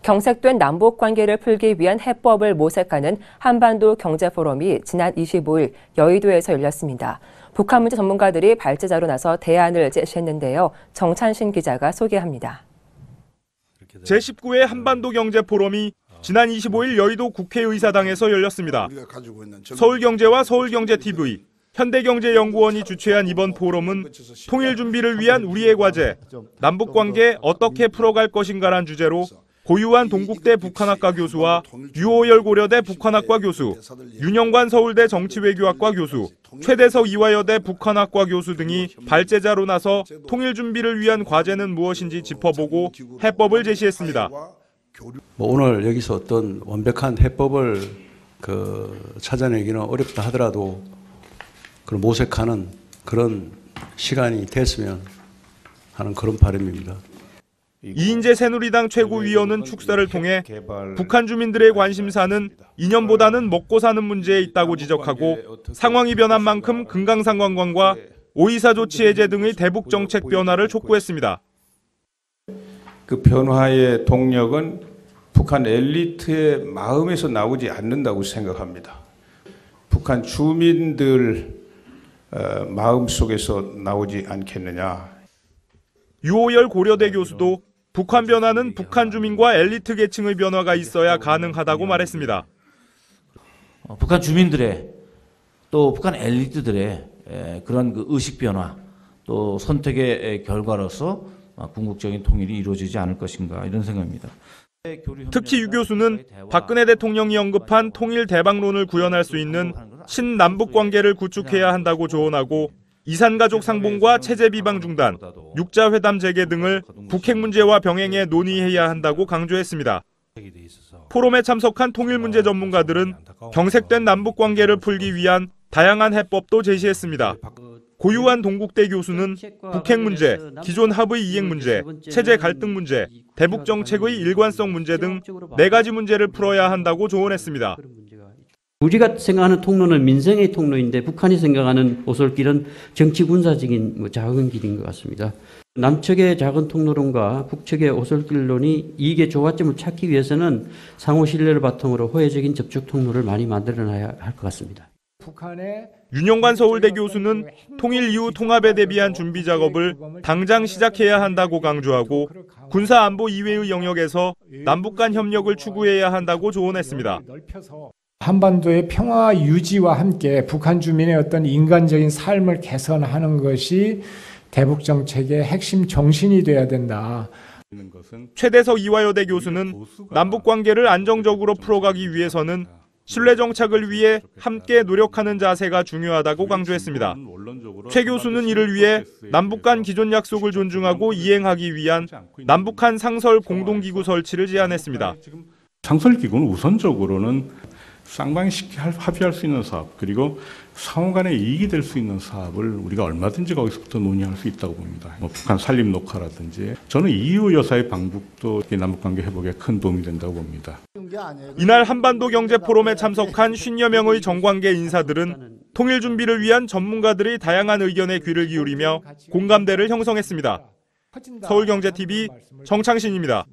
경색된 남북 관계를 풀기 위한 해법을 모색하는 한반도 경제포럼이 지난 25일 여의도에서 열렸습니다. 북한 문제 전문가들이 발제자로 나서 대안을 제시했는데요. 정찬신 기자가 소개합니다. 제19회 한반도 경제포럼이 지난 25일 여의도 국회의사당에서 열렸습니다. 서울경제와 서울경제TV, 현대경제연구원이 주최한 이번 포럼은 통일 준비를 위한 우리의 과제, 남북관계 어떻게 풀어갈 것인가란 주제로 고유한 동국대 북한학과 교수와 유호열 고려대 북한학과 교수, 윤영관 서울대 정치외교학과 교수, 최대석 이화여대 북한학과 교수 등이 발제자로 나서 통일 준비를 위한 과제는 무엇인지 짚어보고 해법을 제시했습니다. 오늘 여기서 어떤 완벽한 해법을 찾아내기는 어렵다 하더라도 모색하는 그런 시간이 됐으면 하는 그런 바람입니다. 이인재 새누리당 최고위원은 축사를 통해 북한 주민들의 관심사는 이념보다는 먹고 사는 문제에 있다고 지적하고 상황이 변한 만큼 금강산 관광과 오이사 조치 해제 등의 대북 정책 변화를 촉구했습니다. 그 변화의 동력은 북한 엘리트의 마음에서 나오지 않는다고 생각합니다. 북한 주민들 마음 속에서 나오지 않겠느냐. 유호열 고려대 교수도 북한 변화는 북한 주민과 엘리트 계층의 변화가 있어야 가능하다고 말했습니다. 북한 주민들의 또 북한 엘리트들의 그런 의식 변화 또 선택의 결과로서 궁극적인 통일이 이루어지지 않을 것인가 이런 생각입니다. 특히 유 교수는 박근혜 대통령이 언급한 통일 대박론을 구현할 수 있는 신남북 관계를 구축해야 한다고 조언하고 이산가족 상봉과 체제 비방 중단, 육자회담 재개 등을 북핵 문제와 병행해 논의해야 한다고 강조했습니다. 포럼에 참석한 통일 문제 전문가들은 경색된 남북 관계를 풀기 위한 다양한 해법도 제시했습니다. 고유한 동국대 교수는 북핵 문제, 기존 합의 이행 문제, 체제 갈등 문제, 대북 정책의 일관성 문제 등 4가지 문제를 풀어야 한다고 조언했습니다. 우리가 생각하는 통로는 민생의 통로인데 북한이 생각하는 오솔길은 정치 군사적인 작은 길인 것 같습니다. 남측의 작은 통로론과 북측의 오솔길론이 이익의 조화점을 찾기 위해서는 상호 신뢰를 바탕으로 호혜적인 접촉 통로를 많이 만들어놔야 할 것 같습니다. 윤영관 서울대 교수는 통일 이후 통합에 대비한 준비 작업을 당장 시작해야 한다고 강조하고 군사 안보 이외의 영역에서 남북 간 협력을 추구해야 한다고 조언했습니다. 한반도의 평화 유지와 함께 북한 주민의 어떤 인간적인 삶을 개선하는 것이 대북 정책의 핵심 정신이 돼야 된다. 최대석 이화여대 교수는 남북 관계를 안정적으로 풀어가기 위해서는 신뢰 정착을 위해 함께 노력하는 자세가 중요하다고 강조했습니다. 최 교수는 이를 위해 남북 간 기존 약속을 존중하고 이행하기 위한 남북한 상설 공동기구 설치를 제안했습니다. 상설기구는 우선적으로는 쌍방이 쉽게 합의할 수 있는 사업, 그리고 상호 간에 이익이 될 수 있는 사업을 우리가 얼마든지 거기서부터 논의할 수 있다고 봅니다. 북한 산림 녹화라든지 저는 이후 여사의 방북도 남북관계 회복에 큰 도움이 된다고 봅니다. 이날 한반도 경제포럼에 참석한 50여 명의 정관계 인사들은 통일 준비를 위한 전문가들의 다양한 의견에 귀를 기울이며 공감대를 형성했습니다. 서울경제TV 정창신입니다.